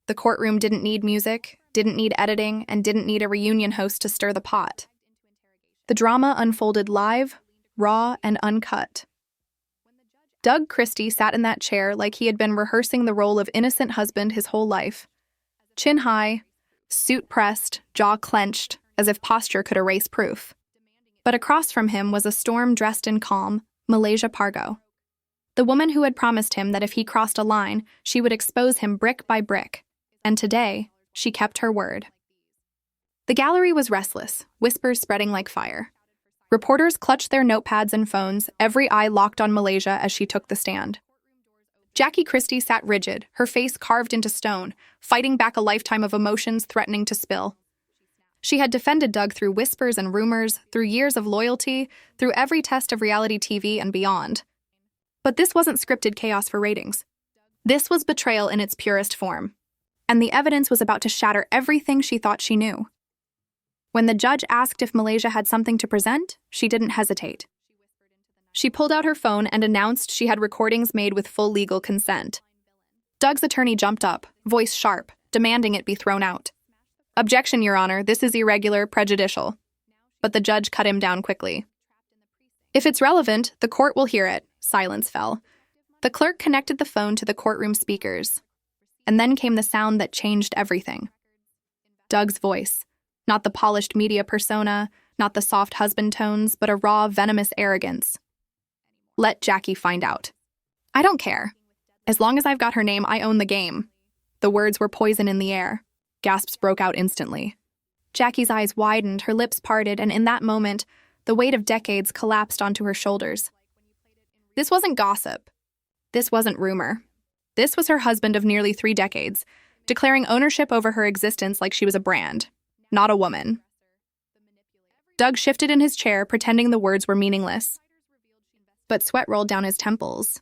The courtroom didn't need music, didn't need editing, and didn't need a reunion host to stir the pot. The drama unfolded live, raw, and uncut. Doug Christie sat in that chair like he had been rehearsing the role of innocent husband his whole life. Chin high, suit pressed, jaw clenched, as if posture could erase proof. But across from him was a storm dressed in calm, Malaysia Pargo. The woman who had promised him that if he crossed a line, she would expose him brick by brick. And today, she kept her word. The gallery was restless, whispers spreading like fire. Reporters clutched their notepads and phones, every eye locked on Malaysia as she took the stand. Jackie Christie sat rigid, her face carved into stone, fighting back a lifetime of emotions threatening to spill. She had defended Doug through whispers and rumors, through years of loyalty, through every test of reality TV and beyond. But this wasn't scripted chaos for ratings. This was betrayal in its purest form. And the evidence was about to shatter everything she thought she knew. When the judge asked if Malaysia had something to present, she didn't hesitate. She pulled out her phone and announced she had recordings made with full legal consent. Doug's attorney jumped up, voice sharp, demanding it be thrown out. "Objection, Your Honor, this is irregular, prejudicial." But the judge cut him down quickly. "If it's relevant, the court will hear it." Silence fell. The clerk connected the phone to the courtroom speakers. And then came the sound that changed everything. Doug's voice. Not the polished media persona, not the soft husband tones, but a raw, venomous arrogance. "Let Jackie find out. I don't care. As long as I've got her name, I own the game." The words were poison in the air. Gasps broke out instantly. Jackie's eyes widened, her lips parted, and in that moment, the weight of decades collapsed onto her shoulders. This wasn't gossip. This wasn't rumor. This was her husband of nearly 3 decades, declaring ownership over her existence like she was a brand, not a woman. Doug shifted in his chair, pretending the words were meaningless. But sweat rolled down his temples.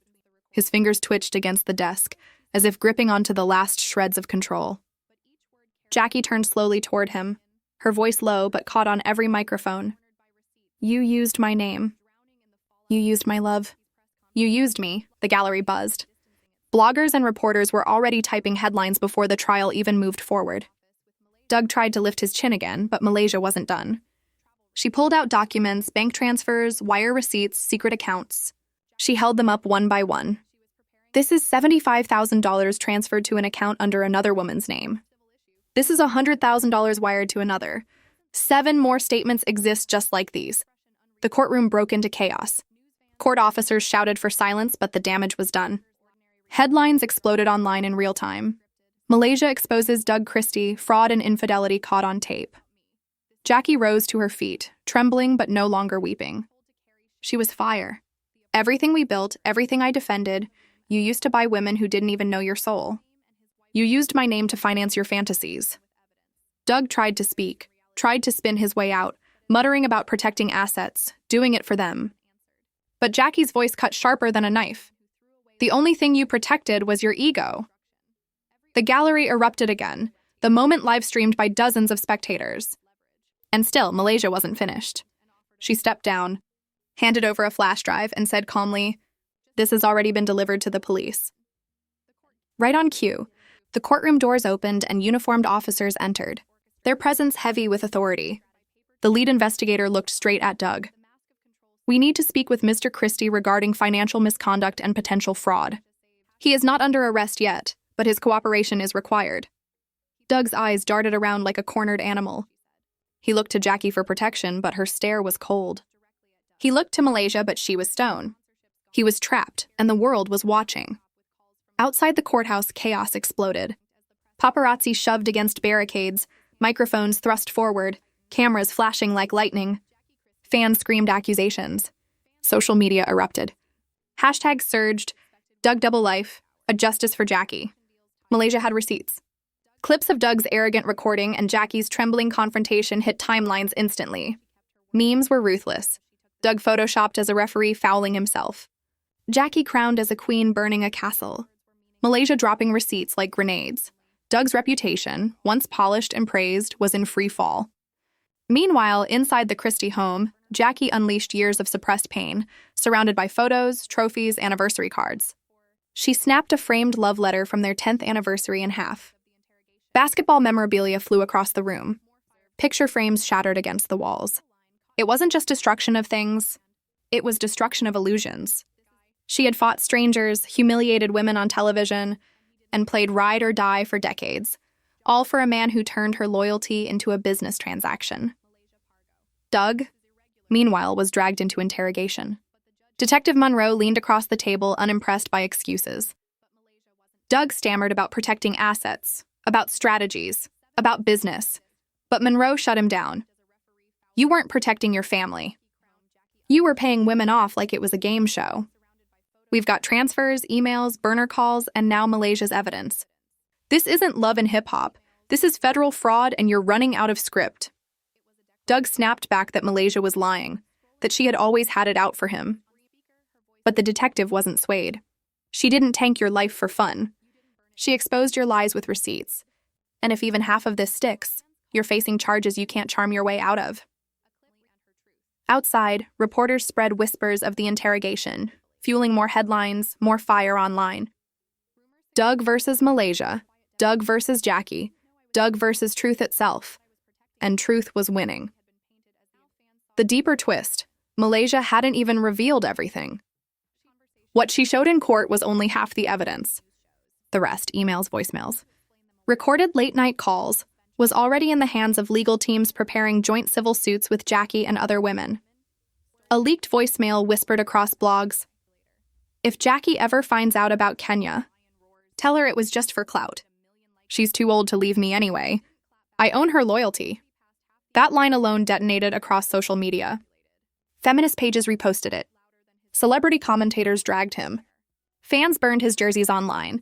His fingers twitched against the desk, as if gripping onto the last shreds of control. Jackie turned slowly toward him, her voice low but caught on every microphone. "You used my name. You used my love. You used me," the gallery buzzed. Bloggers and reporters were already typing headlines before the trial even moved forward. Doug tried to lift his chin again, but Malaysia wasn't done. She pulled out documents, bank transfers, wire receipts, secret accounts. She held them up one by one. "This is $75,000 transferred to an account under another woman's name. This is $100,000 wired to another. 7 more statements exist just like these." The courtroom broke into chaos. Court officers shouted for silence, but the damage was done. Headlines exploded online in real time. Malaysia exposes Doug Christie, fraud and infidelity caught on tape. Jackie rose to her feet, trembling but no longer weeping. She was fire. "Everything we built, everything I defended, you used to buy women who didn't even know your soul. You used my name to finance your fantasies." Doug tried to speak, tried to spin his way out, muttering about protecting assets, doing it for them. But Jackie's voice cut sharper than a knife. "The only thing you protected was your ego." The gallery erupted again, the moment live-streamed by dozens of spectators. And still, Malaysia wasn't finished. She stepped down, handed over a flash drive, and said calmly, "This has already been delivered to the police." Right on cue, the courtroom doors opened and uniformed officers entered, their presence heavy with authority. The lead investigator looked straight at Doug. "We need to speak with Mr. Christie regarding financial misconduct and potential fraud. He is not under arrest yet, but his cooperation is required." Doug's eyes darted around like a cornered animal. He looked to Jackie for protection, but her stare was cold. He looked to Malaysia, but she was stone. He was trapped, and the world was watching. Outside the courthouse, chaos exploded. Paparazzi shoved against barricades, microphones thrust forward, cameras flashing like lightning. Fans screamed accusations. Social media erupted. Hashtags surged, Doug double life, a justice for Jackie. Malaysia had receipts. Clips of Doug's arrogant recording and Jackie's trembling confrontation hit timelines instantly. Memes were ruthless. Doug photoshopped as a referee fouling himself. Jackie crowned as a queen burning a castle. Malaysia dropping receipts like grenades. Doug's reputation, once polished and praised, was in free fall. Meanwhile, inside the Christie home, Jackie unleashed years of suppressed pain, surrounded by photos, trophies, anniversary cards. She snapped a framed love letter from their 10th anniversary in half. Basketball memorabilia flew across the room. Picture frames shattered against the walls. It wasn't just destruction of things, it was destruction of illusions. She had fought strangers, humiliated women on television, and played ride or die for decades, all for a man who turned her loyalty into a business transaction. Doug, meanwhile, was dragged into interrogation. Detective Monroe leaned across the table, unimpressed by excuses. Doug stammered about protecting assets, about strategies, about business, but Monroe shut him down. You weren't protecting your family. You were paying women off like it was a game show. We've got transfers, emails, burner calls, and now Malaysia's evidence. This isn't love and hip-hop. This is federal fraud, and you're running out of script. Doug snapped back that Malaysia was lying, that she had always had it out for him. But the detective wasn't swayed. She didn't tank your life for fun. She exposed your lies with receipts. And if even half of this sticks, you're facing charges you can't charm your way out of. Outside, reporters spread whispers of the interrogation, fueling more headlines, more fire online. Doug versus Malaysia, Doug versus Jackie, Doug versus truth itself. And truth was winning. The deeper twist, Malaysia hadn't even revealed everything. What she showed in court was only half the evidence. The rest, emails, voicemails, recorded late-night calls, was already in the hands of legal teams preparing joint civil suits with Jackie and other women. A leaked voicemail whispered across blogs, "If Jackie ever finds out about Kenya, tell her it was just for clout. She's too old to leave me anyway. I own her loyalty." That line alone detonated across social media. Feminist pages reposted it. Celebrity commentators dragged him. Fans burned his jerseys online.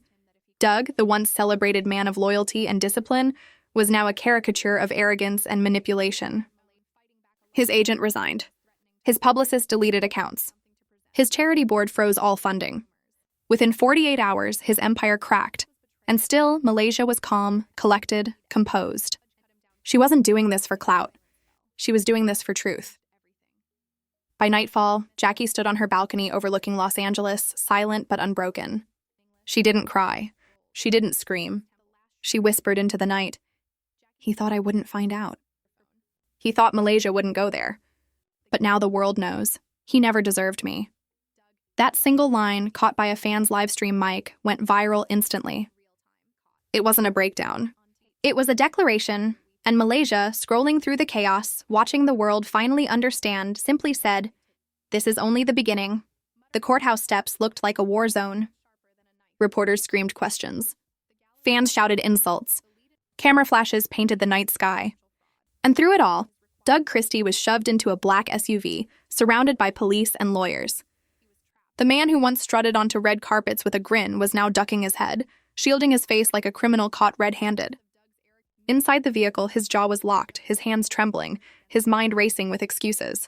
Doug, the once celebrated man of loyalty and discipline, was now a caricature of arrogance and manipulation. His agent resigned. His publicist deleted accounts. His charity board froze all funding. Within 48 hours, his empire cracked, and still Malaysia was calm, collected, composed. She wasn't doing this for clout. She was doing this for truth. By nightfall, Jackie stood on her balcony overlooking Los Angeles, silent but unbroken. She didn't cry. She didn't scream. She whispered into the night, "He thought I wouldn't find out. He thought Malaysia wouldn't go there. But now the world knows. He never deserved me." That single line, caught by a fan's livestream mic, went viral instantly. It wasn't a breakdown. It was a declaration, and Malaysia, scrolling through the chaos, watching the world finally understand, simply said, "This is only the beginning." The courthouse steps looked like a war zone. Reporters screamed questions. Fans shouted insults. Camera flashes painted the night sky. And through it all, Doug Christie was shoved into a black SUV, surrounded by police and lawyers. The man who once strutted onto red carpets with a grin was now ducking his head, shielding his face like a criminal caught red-handed. Inside the vehicle, his jaw was locked, his hands trembling, his mind racing with excuses.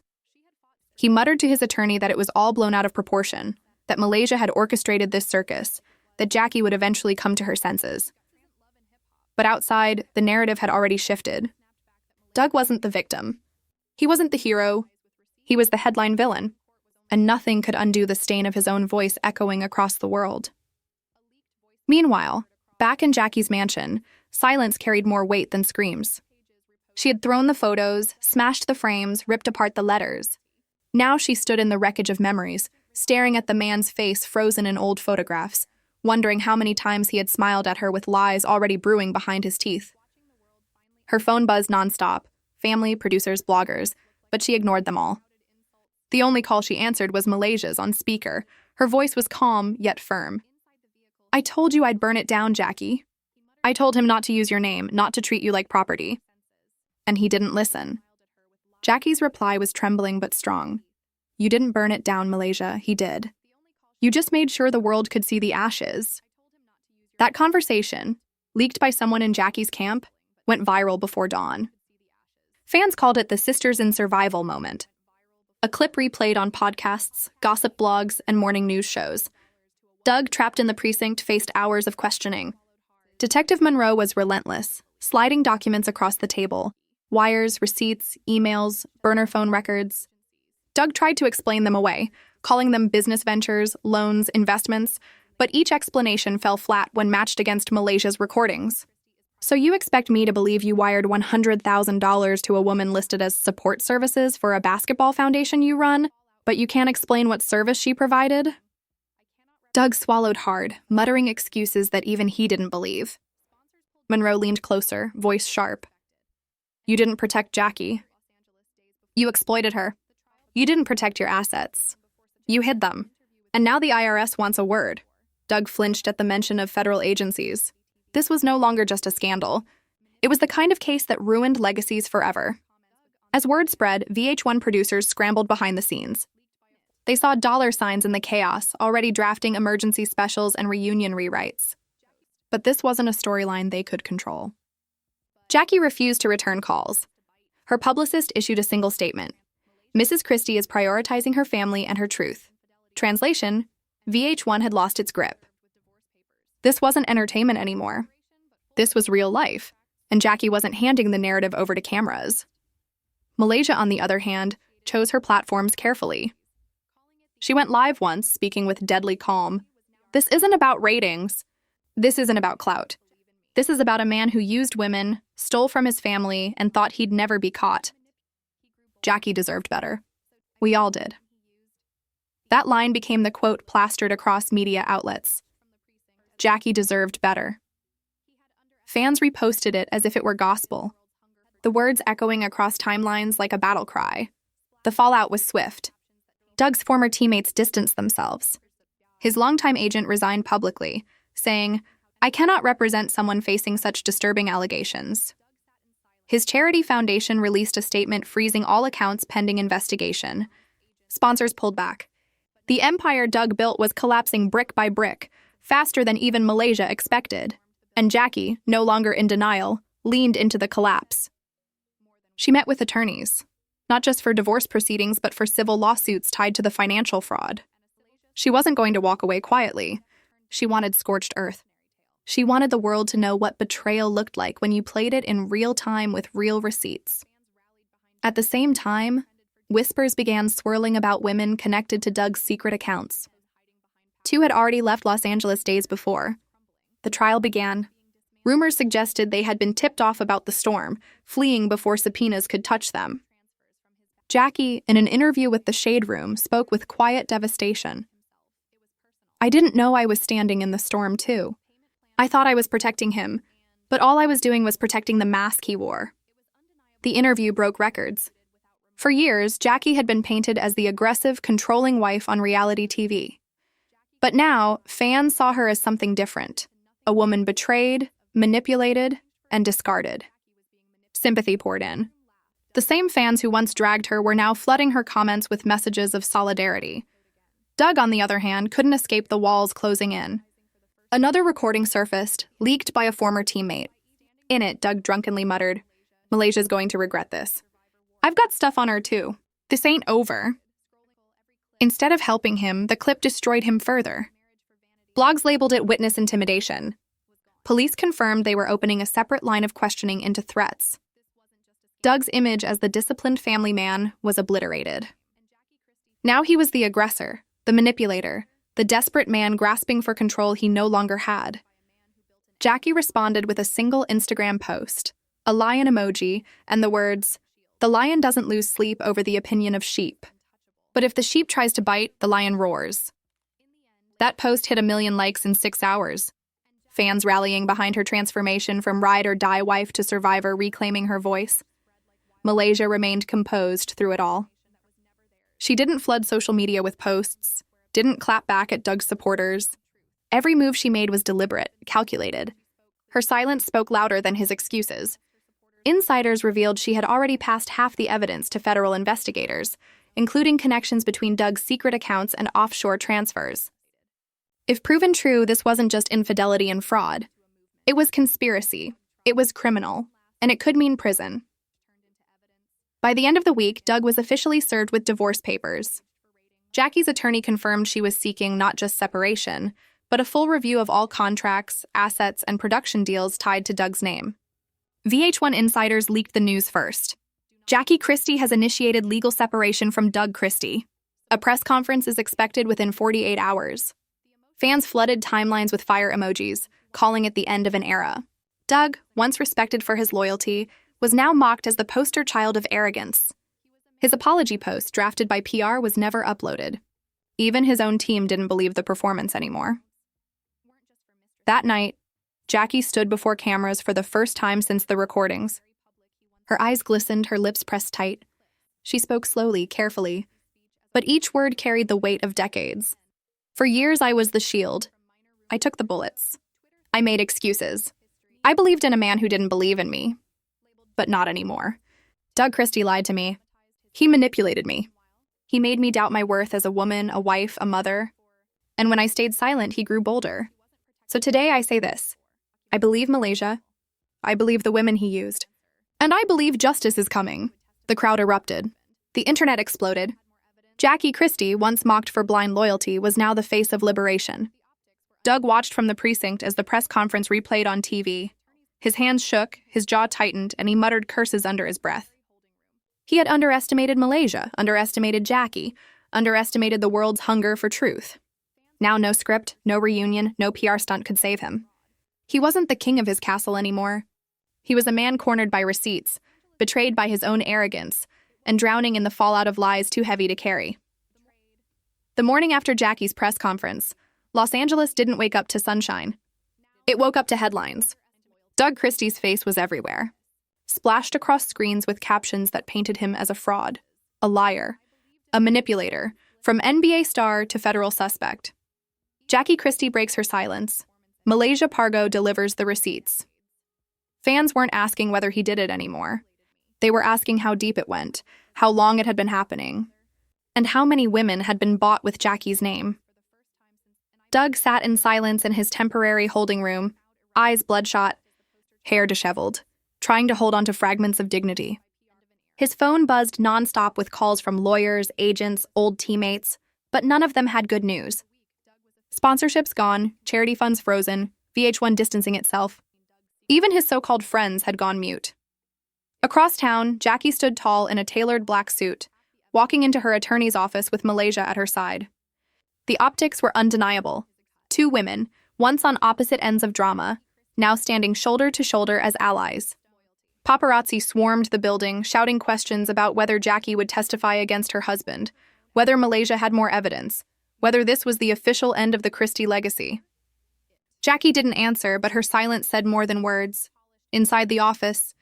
He muttered to his attorney that it was all blown out of proportion, that Malaysia had orchestrated this circus, that Jackie would eventually come to her senses. But outside, the narrative had already shifted. Doug wasn't the victim. He wasn't the hero. He was the headline villain, and nothing could undo the stain of his own voice echoing across the world. Meanwhile, back in Jackie's mansion, silence carried more weight than screams. She had thrown the photos, smashed the frames, ripped apart the letters. Now she stood in the wreckage of memories, staring at the man's face frozen in old photographs, wondering how many times he had smiled at her with lies already brewing behind his teeth. Her phone buzzed nonstop, family, producers, bloggers, but she ignored them all. The only call she answered was Malaysia's on speaker. Her voice was calm, yet firm. "I told you I'd burn it down, Jackie. I told him not to use your name, not to treat you like property." And he didn't listen. Jackie's reply was trembling but strong. "You didn't burn it down, Malaysia. He did. You just made sure the world could see the ashes." That conversation, leaked by someone in Jackie's camp, went viral before dawn. Fans called it the Sisters in Survival moment. A clip replayed on podcasts, gossip blogs, and morning news shows. Doug, trapped in the precinct, faced hours of questioning. Detective Monroe was relentless, sliding documents across the table, wires, receipts, emails, burner phone records. Doug tried to explain them away, calling them business ventures, loans, investments, but each explanation fell flat when matched against Malaysia's recordings. So you expect me to believe you wired $100,000 to a woman listed as support services for a basketball foundation you run, but you can't explain what service she provided? Doug swallowed hard, muttering excuses that even he didn't believe. Monroe leaned closer, voice sharp. You didn't protect Jackie. You exploited her. You didn't protect your assets. You hid them. And now the IRS wants a word. Doug flinched at the mention of federal agencies. This was no longer just a scandal. It was the kind of case that ruined legacies forever. As word spread, VH1 producers scrambled behind the scenes. They saw dollar signs in the chaos, already drafting emergency specials and reunion rewrites. But this wasn't a storyline they could control. Jackie refused to return calls. Her publicist issued a single statement. Mrs. Christie is prioritizing her family and her truth. Translation: VH1 had lost its grip. This wasn't entertainment anymore. This was real life, and Jackie wasn't handing the narrative over to cameras. Malaysia, on the other hand, chose her platforms carefully. She went live once, speaking with deadly calm. This isn't about ratings. This isn't about clout. This is about a man who used women, stole from his family, and thought he'd never be caught. Jackie deserved better. We all did. That line became the quote plastered across media outlets. Jackie deserved better. Fans reposted it as if it were gospel, the words echoing across timelines like a battle cry. The fallout was swift. Doug's former teammates distanced themselves. His longtime agent resigned publicly, saying, I cannot represent someone facing such disturbing allegations. His charity foundation released a statement freezing all accounts pending investigation. Sponsors pulled back. The empire Doug built was collapsing brick by brick, faster than even Malaysia expected. And Jackie, no longer in denial, leaned into the collapse. She met with attorneys, not just for divorce proceedings, but for civil lawsuits tied to the financial fraud. She wasn't going to walk away quietly. She wanted scorched earth. She wanted the world to know what betrayal looked like when you played it in real time with real receipts. At the same time, whispers began swirling about women connected to Doug's secret accounts. 2 had already left Los Angeles days before. The trial began. Rumors suggested they had been tipped off about the storm, fleeing before subpoenas could touch them. Jackie, in an interview with the Shade Room, spoke with quiet devastation. I didn't know I was standing in the storm, too. I thought I was protecting him, but all I was doing was protecting the mask he wore. The interview broke records. For years, Jackie had been painted as the aggressive, controlling wife on reality TV. But now, fans saw her as something different, a woman betrayed, manipulated, and discarded. Sympathy poured in. The same fans who once dragged her were now flooding her comments with messages of solidarity. Doug, on the other hand, couldn't escape the walls closing in. Another recording surfaced, leaked by a former teammate. In it, Doug drunkenly muttered, Malaysia's going to regret this. I've got stuff on her too. This ain't over. Instead of helping him, the clip destroyed him further. Blogs labeled it witness intimidation. Police confirmed they were opening a separate line of questioning into threats. Doug's image as the disciplined family man was obliterated. Now he was the aggressor, the manipulator, the desperate man grasping for control he no longer had. Jackie responded with a single Instagram post, a lion emoji, and the words, "The lion doesn't lose sleep over the opinion of sheep. But if the sheep tries to bite, the lion roars." That post hit 1 million likes in 6 hours. Fans rallying behind her transformation from ride-or-die wife to survivor reclaiming her voice. Malaysia remained composed through it all. She didn't flood social media with posts, didn't clap back at Doug's supporters. Every move she made was deliberate, calculated. Her silence spoke louder than his excuses. Insiders revealed she had already passed half the evidence to federal investigators, including connections between Doug's secret accounts and offshore transfers. If proven true, this wasn't just infidelity and fraud. It was conspiracy, it was criminal, and it could mean prison. By the end of the week, Doug was officially served with divorce papers. Jackie's attorney confirmed she was seeking not just separation, but a full review of all contracts, assets, and production deals tied to Doug's name. VH1 insiders leaked the news first. Jackie Christie has initiated legal separation from Doug Christie. A press conference is expected within 48 hours. Fans flooded timelines with fire emojis, calling it the end of an era. Doug, once respected for his loyalty, was now mocked as the poster child of arrogance. His apology post, drafted by PR, was never uploaded. Even his own team didn't believe the performance anymore. That night, Jackie stood before cameras for the first time since the recordings. Her eyes glistened, her lips pressed tight. She spoke slowly, carefully, but each word carried the weight of decades. For years, I was the shield. I took the bullets. I made excuses. I believed in a man who didn't believe in me. But not anymore. Doug Christie lied to me. He manipulated me. He made me doubt my worth as a woman, a wife, a mother. And when I stayed silent, he grew bolder. So today I say this. I believe Malaysia. I believe the women he used. And I believe justice is coming. The crowd erupted. The internet exploded. Jackie Christie, once mocked for blind loyalty, was now the face of liberation. Doug watched from the precinct as the press conference replayed on TV. His hands shook, his jaw tightened, and he muttered curses under his breath. He had underestimated Malaysia, underestimated Jackie, underestimated the world's hunger for truth. Now no script, no reunion, no PR stunt could save him. He wasn't the king of his castle anymore. He was a man cornered by receipts, betrayed by his own arrogance, and drowning in the fallout of lies too heavy to carry. The morning after Jackie's press conference, Los Angeles didn't wake up to sunshine. It woke up to headlines. Doug Christie's face was everywhere, splashed across screens with captions that painted him as a fraud, a liar, a manipulator, from NBA star to federal suspect. Jackie Christie breaks her silence. Malaysia Pargo delivers the receipts. Fans weren't asking whether he did it anymore. They were asking how deep it went, how long it had been happening, and how many women had been bought with Jackie's name. Doug sat in silence in his temporary holding room, eyes bloodshot, hair disheveled, trying to hold on to fragments of dignity. His phone buzzed nonstop with calls from lawyers, agents, old teammates, but none of them had good news. Sponsorships gone, charity funds frozen, VH1 distancing itself. Even his so-called friends had gone mute. Across town, Jackie stood tall in a tailored black suit, walking into her attorney's office with Malaysia at her side. The optics were undeniable. Two women, once on opposite ends of drama, now standing shoulder to shoulder as allies. Paparazzi swarmed the building, shouting questions about whether Jackie would testify against her husband, whether Malaysia had more evidence, whether this was the official end of the Christie legacy. Jackie didn't answer, but her silence said more than words. Inside the office,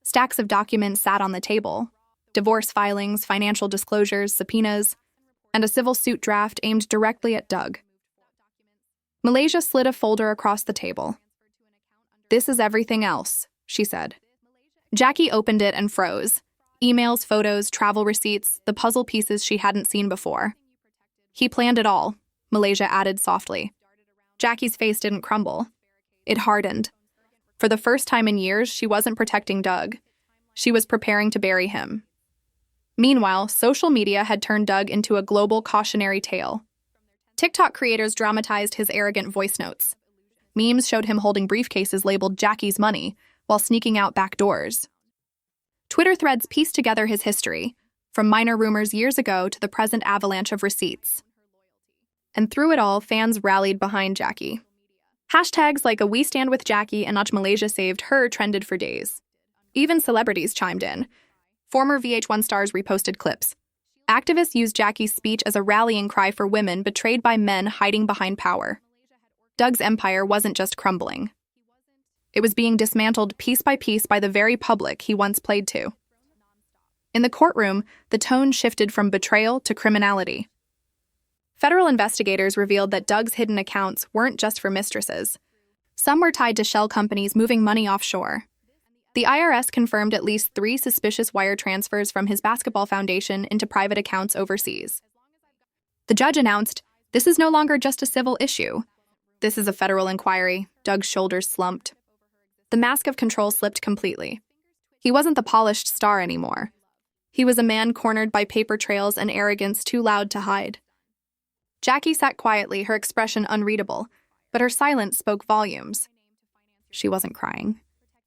stacks of documents sat on the table. Divorce filings, financial disclosures, subpoenas, and a civil suit draft aimed directly at Doug. Malaysia slid a folder across the table. "This is everything else," she said. Jackie opened it and froze. Emails, photos, travel receipts, the puzzle pieces she hadn't seen before. "He planned it all," Malaysia added softly. Jackie's face didn't crumble. It hardened. For the first time in years, she wasn't protecting Doug. She was preparing to bury him. Meanwhile, social media had turned Doug into a global cautionary tale. TikTok creators dramatized his arrogant voice notes. Memes showed him holding briefcases labeled Jackie's money while sneaking out back doors. Twitter threads pieced together his history, from minor rumors years ago to the present avalanche of receipts. And through it all, fans rallied behind Jackie. Hashtags like a "We Stand With Jackie" and "Much Malaysia Saved Her" trended for days. Even celebrities chimed in. Former VH1 stars reposted clips. Activists used Jackie's speech as a rallying cry for women betrayed by men hiding behind power. Doug's empire wasn't just crumbling. It was being dismantled piece by piece by the very public he once played to. In the courtroom, the tone shifted from betrayal to criminality. Federal investigators revealed that Doug's hidden accounts weren't just for mistresses. Some were tied to shell companies moving money offshore. The IRS confirmed at least 3 suspicious wire transfers from his basketball foundation into private accounts overseas. The judge announced, "This is no longer just a civil issue. This is a federal inquiry." Doug's shoulders slumped. The mask of control slipped completely. He wasn't the polished star anymore. He was a man cornered by paper trails and arrogance too loud to hide. Jackie sat quietly, her expression unreadable, but her silence spoke volumes. She wasn't crying.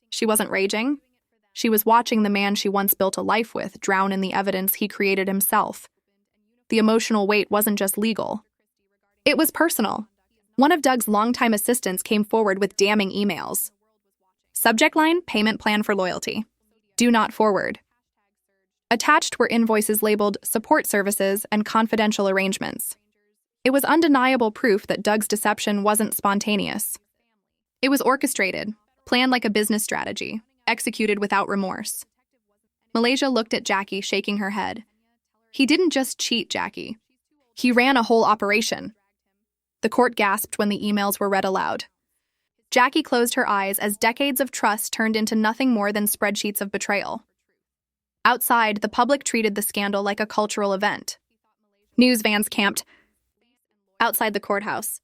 She wasn't raging. She was watching the man she once built a life with drown in the evidence he created himself. The emotional weight wasn't just legal. It was personal. One of Doug's longtime assistants came forward with damning emails. Subject line, payment plan for loyalty. Do not forward. Attached were invoices labeled support services and confidential arrangements. It was undeniable proof that Doug's deception wasn't spontaneous. It was orchestrated, planned like a business strategy, executed without remorse. Malaysia looked at Jackie, shaking her head. He didn't just cheat Jackie. He ran a whole operation. The court gasped when the emails were read aloud. Jackie closed her eyes as decades of trust turned into nothing more than spreadsheets of betrayal. Outside, the public treated the scandal like a cultural event. News vans camped outside the courthouse.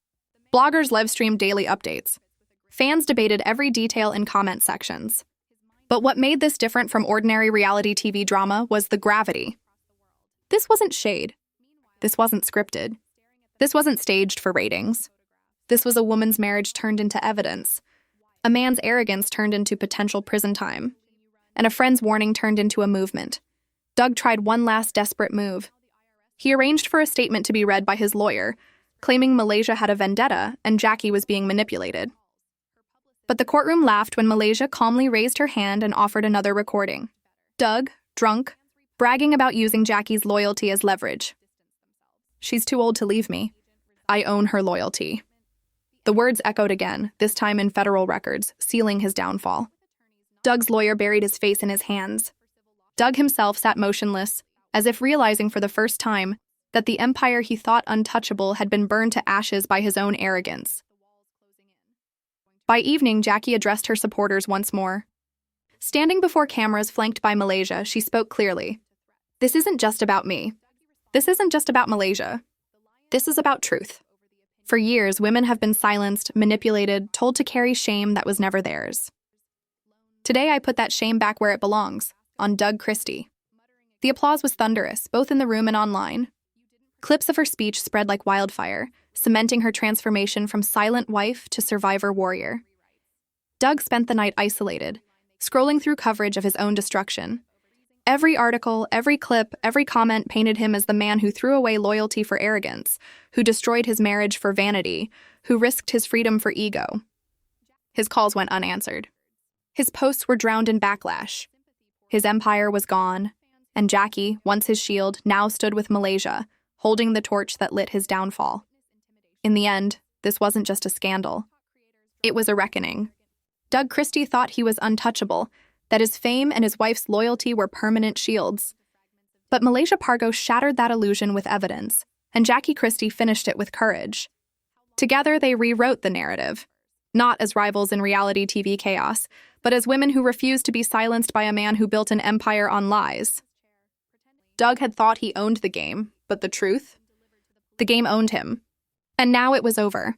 Bloggers live-streamed daily updates. Fans debated every detail in comment sections. But what made this different from ordinary reality TV drama was the gravity. This wasn't shade. This wasn't scripted. This wasn't staged for ratings. This was a woman's marriage turned into evidence, a man's arrogance turned into potential prison time, and a friend's warning turned into a movement. Doug tried one last desperate move. He arranged for a statement to be read by his lawyer, claiming Malaysia had a vendetta and Jackie was being manipulated. But the courtroom laughed when Malaysia calmly raised her hand and offered another recording. Doug, drunk, bragging about using Jackie's loyalty as leverage. She's too old to leave me. I own her loyalty. The words echoed again, this time in federal records, sealing his downfall. Doug's lawyer buried his face in his hands. Doug himself sat motionless, as if realizing for the first time that the empire he thought untouchable had been burned to ashes by his own arrogance. By evening, Jackie addressed her supporters once more. Standing before cameras flanked by Malaysia, she spoke clearly. This isn't just about me. This isn't just about Malaysia. This is about truth. For years, women have been silenced, manipulated, told to carry shame that was never theirs. Today, I put that shame back where it belongs, on Doug Christie. The applause was thunderous, both in the room and online. Clips of her speech spread like wildfire, cementing her transformation from silent wife to survivor warrior. Doug spent the night isolated, scrolling through coverage of his own destruction. Every article, every clip, every comment painted him as the man who threw away loyalty for arrogance, who destroyed his marriage for vanity, who risked his freedom for ego. His calls went unanswered. His posts were drowned in backlash. His empire was gone, and Jackie, once his shield, now stood with Malaysia, holding the torch that lit his downfall. In the end, this wasn't just a scandal. It was a reckoning. Doug Christie thought he was untouchable, that his fame and his wife's loyalty were permanent shields. But Malaysia Pargo shattered that illusion with evidence, and Jackie Christie finished it with courage. Together, they rewrote the narrative, not as rivals in reality TV chaos, but as women who refused to be silenced by a man who built an empire on lies. Doug had thought he owned the game, but the truth? The game owned him. And now it was over.